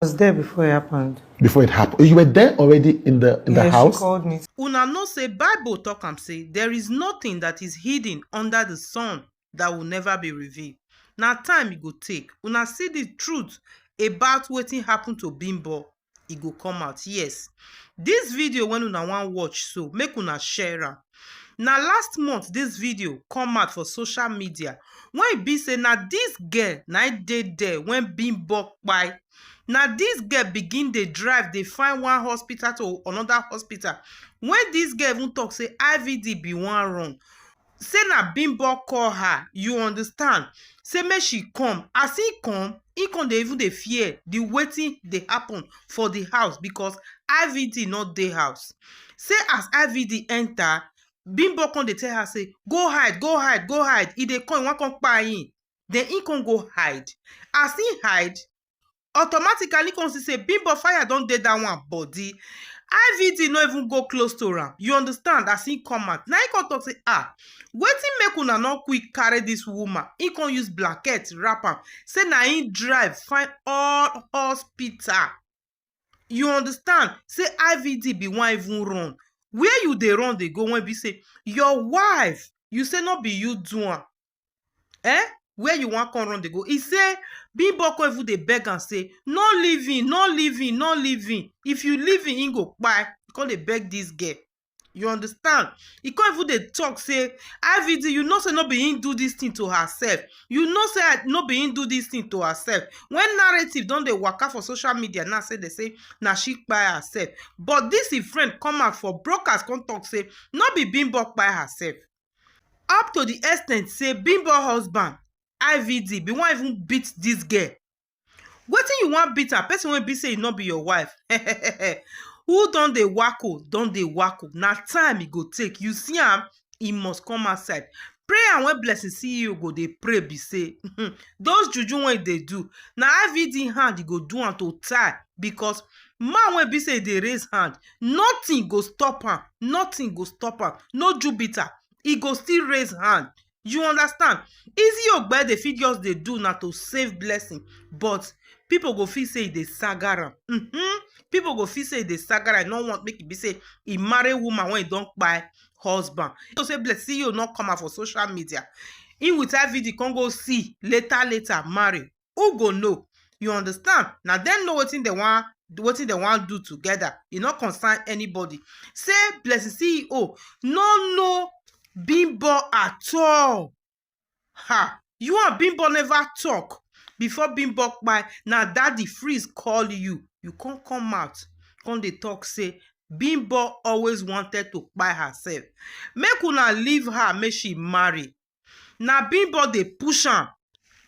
was there before it happened. Before it happened, you were there already in the house. She called me. Una know say Bible talk am say there is nothing that is hidden under the sun that will never be revealed. Now time e go take. Una see the truth about wetin happen to Bimbo, e go come out. Yes, this video when una wan watch, so make una share am. Now last month this video come out for social media when e be say na this girl na dey there when Bimbo kpai. Now this girl begin dey drive, dey find one hospital to another hospital. When this girl even talk say IVD be one wrong, say na Bimbo call her, you understand? Say make she come. As he come dey even dey fear the wetin dey happen for the house because IVD not dey house. Say as IVD enter, Bimbo come dey tell her say go hide, go hide, go hide. E dey come, wan come kpai him. Then he come go hide. As he hide, automatically come see say Bimbo fire don dey that one body. IVD no even go close to am. You understand? As he come out, now he come talk say wetin make una no quick carry this woman. He come use blanket wrap am. Say na him drive find all hospital. You understand? Say IVD be one even run. Where you dey run dey go when be say your wife, you say no be you do am. Where you wan come run dey go? He say Bimbo come even dey beg am say no leaving, no leaving, no leaving. If you leaving, he go kpai. He come dey beg this girl. You understand? He come even dey talk say IVD, you know say no be him do this thing to herself. You know say no be him do this thing to herself. When narrative don dey waka for social media now, say they say na she kpai herself. But this his friend come out for broadcast come talk say no be Bimbo kpai herself. Up to the extent say Bimbo husband IVD be wan even beat this girl. Wetin you wan beat her? Person wey be say e no be your wife. Who don dey wacko, don dey wacko. Na time e go take. You see am, e must come outside. Prayer when blessing see you go dey pray be say those juju wey dey do, na IVD hand e go do am to tie because man wey be say dey raise hand, nothing go stop am. Nothing go stop am. No Jew bitter. E go still raise hand. You understand? Easy ogbe dey fit just dey do na to save blessing, but people go feel say e dey saga am. People go feel say e dey saga am. No want make e be say e marry woman when e don kpai husband. So say blessing you not come out for social media. In with IVD can go see later marry. Who go know? You understand? Now then know wetin they want do together. E no concern anybody. Say blessing CEO no Bimbo at all. You and Bimbo never talk. Before Bimbo kpai, now daddy freeze call you. You can't come out. Come they talk say Bimbo always wanted to kpai herself. Make una leave her, make she marry. Now Bimbo they push am.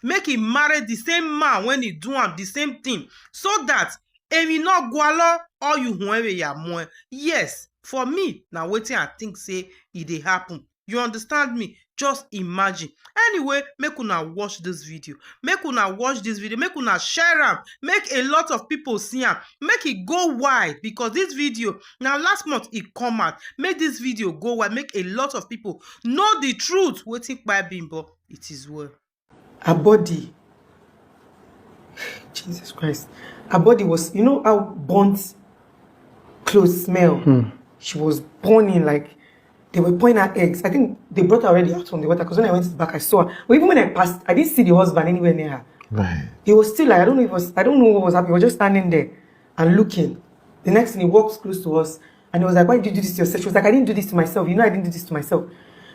Make him marry the same man when he do am the same thing. So that emi no gwalo or you whoever ya more. Yes, for me, now waiting I think say it dey happen. You understand me? Just imagine. Anyway, make una watch this video. Make una watch this video. Make una share am. Make a lot of people see am. Make it go wide because this video, now last month it come out. Make this video go wide. Make a lot of people know the truth. Waiting by Bimbo. It is well. Her body, Jesus Christ. Her body was, you know how burnt clothes smell? She was burning like they were pouring her eggs. I think they brought her already out from the water because when I went back, I saw her. But even when I passed, I didn't see the husband anywhere near her. Right. He was still like, I don't know what was happening. He was just standing there and looking. The next thing, he walks close to us and he was like, why did you do this to yourself? She was like, I didn't do this to myself. You know I didn't do this to myself.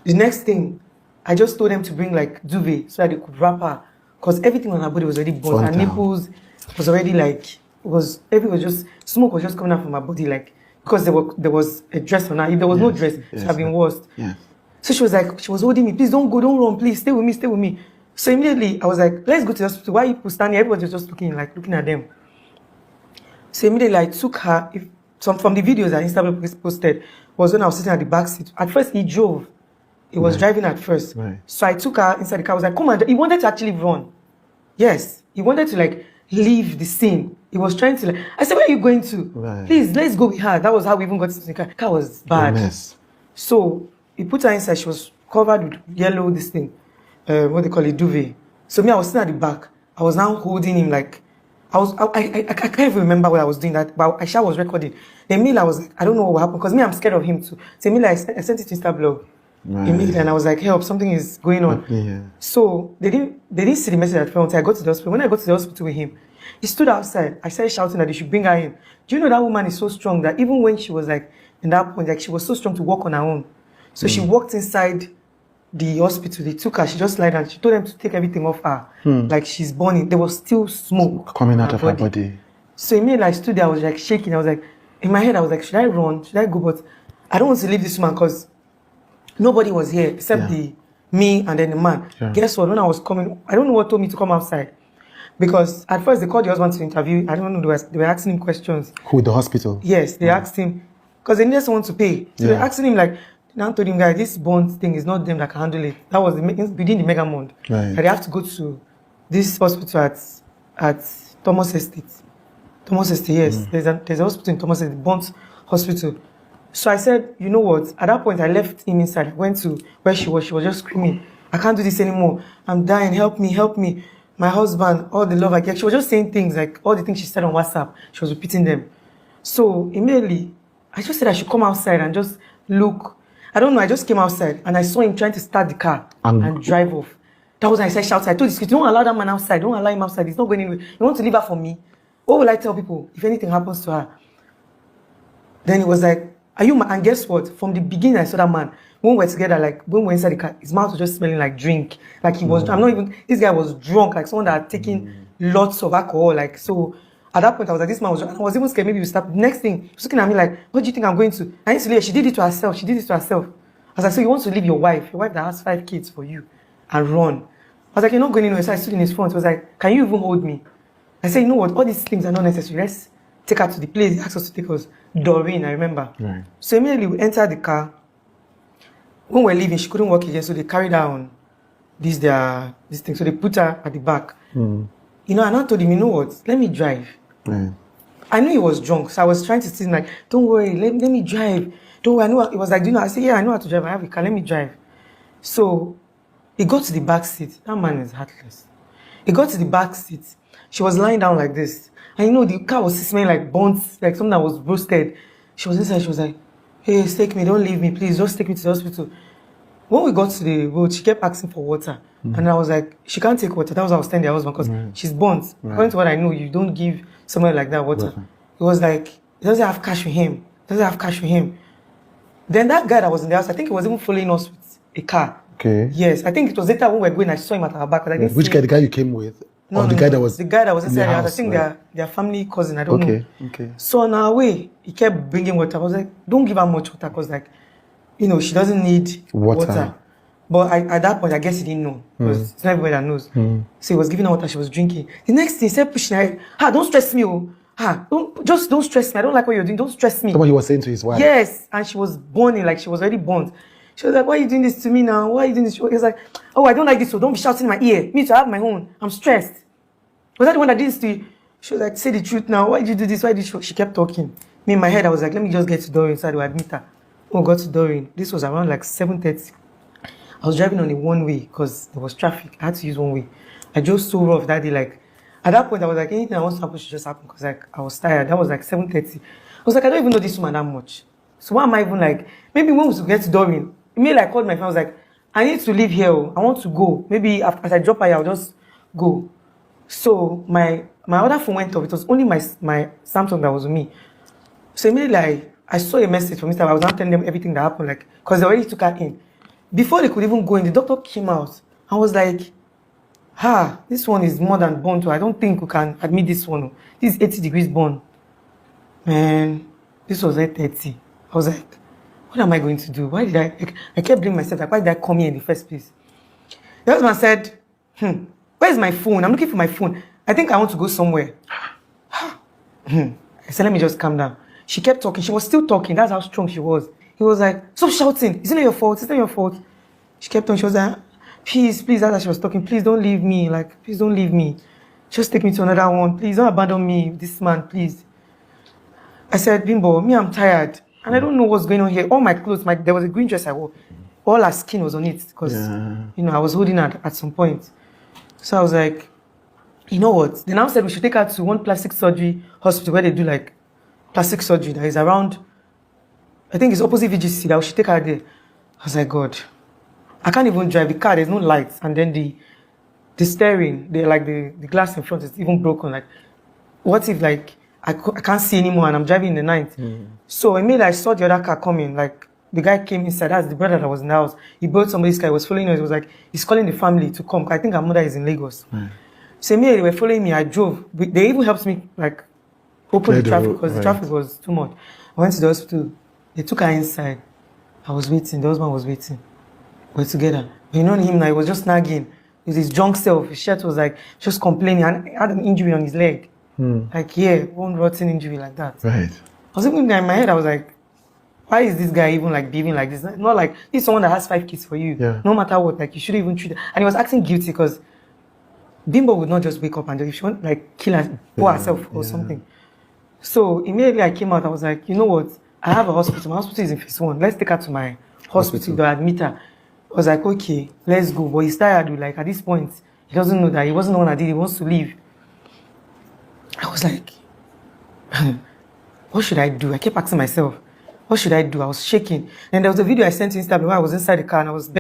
The next thing, I just told them to bring like duvet so that they could wrap her because everything on her body was already burnt. Her nipples was already like, everything was just, smoke was just coming out from her body like, because there was a dress on her. If there was no dress, it would have been worse. Yeah. So she was like, she was holding me, please don't go, don't run, please, stay with me, stay with me. So immediately I was like, let's go to the hospital. Why are people standing? Everybody was just looking at them. So immediately I took her, from the videos that Instagram posted, was when I was sitting at the back seat. At first he drove. He was driving at first. Right. So I took her inside the car. I was like, come on. He wanted to actually run. Yes. He wanted to like leave the scene. He was trying to like, I said, where are you going to? Right. Please, let's go with her. That was how we even got into the car. The car was bad. So he put her inside. She was covered with yellow, this thing. What they call it, duvet. So me, I was sitting at the back. I was now holding him like, I can't even remember what I was doing that, but Aisha was recording. The mail, I was like, I don't know what happened, because me, I'm scared of him too. So immediately, I sent it to Instablog. Right. Immediately, and I was like, help, something is going on. Yeah. So they didn't see the message at first until I got to the hospital. When I got to the hospital with him, he stood outside. I started shouting that they should bring her in. Do you know that woman is so strong that even when she was like in that point, like she was so strong to walk on her own. So she walked inside the hospital. They took her. She just lied down. She told them to take everything off her. Like she's burning. There was still smoke coming out of her body. So immediately I stood there. I was like shaking. I was like, in my head, I was like, should I run? Should I go? But I don't want to leave this woman because nobody was here except me and then the man. Yeah. Guess what? When I was coming, I don't know what told me to come outside. Because at first they called the husband to interview. I don't know, they were asking him questions. Who, the hospital? Yes, they asked him, because they needed someone to pay. So they asked him like, now told him, guys, this bond thing is not them that can handle it. That was within the mega month. Right. And they have to go to this hospital at Thomas Estate. Thomas Estate, yes. There's a hospital in Thomas Estate, Bond Hospital. So I said, you know what? At that point, I left him inside. I went to where she was. She was just screaming, I can't do this anymore. I'm dying. Help me, help me. My husband, all the love I get. She was just saying things like all the things she said on WhatsApp. She was repeating them. So immediately, I just said I should come outside and just look. I don't know. I just came outside and I saw him trying to start the car and drive off. That was when I said shouting. I told this kid, don't allow that man outside. Don't allow him outside. He's not going anywhere. You want to leave her for me? What will I tell people if anything happens to her? Then he was like, are you mad? And guess what? From the beginning, I saw that man. When we were together, like when we were inside the car, his mouth was just smelling like drink. Like he was, this guy was drunk, like someone that had taken lots of alcohol. Like, so at that point, I was like, this man was drunk. I was even scared, maybe we stop. Next thing, he was looking at me like, what do you think I'm going to? I need to leave her. She did it to herself. She did it to herself. I was like, so you want to leave your wife that has 5 kids for you and run? I was like, you're not going anywhere. So I stood in his front. He was like, can you even hold me? I said, you know what? All these things are not necessary. Let's take her to the place. He asked us to take us. Doreen, I remember. Right. So immediately we entered the car. When we were leaving, she couldn't walk again, so they carried her on this thing. So they put her at the back. You know, and I told him, you know what? Let me drive. I knew he was drunk, so I was trying to say, like, don't worry, let me drive. Don't worry, I know. It was like, do you know? I said, yeah, I know how to drive. I have a car. Let me drive. So he got to the back seat. That man is heartless. He got to the back seat. She was lying down like this. And you know, the car was smelling like burnt, like something that was roasted. She was inside. She was like, hey, take me, don't leave me, please, just take me to the hospital. When we got to the road, she kept asking for water. And I was like, she can't take water. That was how I was telling the husband, because she's burnt. According to what I know, you don't give somebody like that water. It was like, he doesn't have cash for him. Then that guy that was in the house, I think he was even following us with a car. Okay. Yes, I think it was later when we were going, I saw him at our back. But I didn't Which guy? The guy you came with? No, the guy that was inside the house. I think their family cousin. I don't know. Okay. So on our way, he kept bringing water. I was like, don't give her much water, because like, you know, she doesn't need water. But at that point, I guess he didn't know, because it's not everybody that knows. So he was giving her water. She was drinking. The next thing, he said, pushing her. Don't stress me, oh. Don't stress me. I don't like what you're doing. Don't stress me. That's what he was saying to his wife. Yes, and she was burning, like she was already burnt. She was like, why are you doing this to me now? Why are you doing this? He was like, oh, I don't like this, so don't be shouting in my ear. Me too, I have my own. I'm stressed. Was that the one that did this to you? She was like, say the truth now. Why did you do this? Why did you? She kept talking. Me in my head, I was like, let me just get to Doreen so I will admit her. Oh, got to Doreen. This was around like 7:30. I was driving on a one-way because there was traffic. I had to use one way. I drove so rough that day. Like, at that point, I was like, anything that wants to happen should just happen, because like, I was tired. That was like 7:30. I was like, I don't even know this woman that much. So why am I even like, maybe when we get to Doreen, immediately I called my friend. I was like, I need to leave here. I want to go. Maybe as I drop her, I'll just go. So my other phone went off. It was only my Samsung that was with me. So immediately I saw a message from Mr. I was not telling them everything that happened, like, because they already took her in. Before they could even go in, the doctor came out. I was like, this one is more than burn too. I don't think we can admit this one. This is 80 degrees burn. Man, this was 8:30. I was like, what am I going to do? Why did I kept blaming myself, like, why did I come here in the first place? The husband said, where's my phone? I'm looking for my phone. I think I want to go somewhere. I said, let me just calm down. She kept talking. She was still talking. That's how strong she was. He was like, stop shouting. It's not your fault. It's not your fault. She kept on. She was like, please, that's how she was talking. Please don't leave me. Like, please don't leave me. Just take me to another one. Please don't abandon me. This man, please. I said, Bimbo, me, I'm tired. And I don't know what's going on here. All my clothes, there was a green dress I wore. All her skin was on it because, you know, I was holding her at some point. So I was like, you know what? They now said we should take her to one plastic surgery hospital where they do like plastic surgery that is around, I think it's opposite VGC, that we should take her there. I was like, God, I can't even drive the car, there's no lights, and then the steering, the glass in front is even broken. Like, what if like I can't see anymore and I'm driving in the night? So immediately I saw the other car coming, like the guy came inside, that's the brother that was in the house. He brought somebody's car, he was following us, he was like, he's calling the family to come. I think her mother is in Lagos. So immediately they were following me, I drove. They even helped me like open the traffic because the traffic was too much. I went to the hospital, they took her inside. I was waiting, the husband was waiting. We were together. But you know him now, he was just nagging. With his drunk self, his shirt was like just complaining, and he had an injury on his leg. Like, yeah, one rotten injury like that. Right. I was even in my head, I was like, why is this guy even like behaving like this? Not like, this is someone that has 5 kids for you. Yeah. No matter what, like you shouldn't even treat it. And he was acting guilty because Bimbo would not just wake up and if she want like kill her, pour herself or something. So immediately I came out, I was like, you know what? I have a hospital. My hospital is in phase 1. Let's take her to my hospital to admit her. I was like, okay, let's go. But he's tired with like at this point, he doesn't know that he wasn't the one that did it, he wants to leave. I was like, what should I do? I kept asking myself, what should I do? I was shaking. And there was a video I sent to Instagram where I was inside the car and I was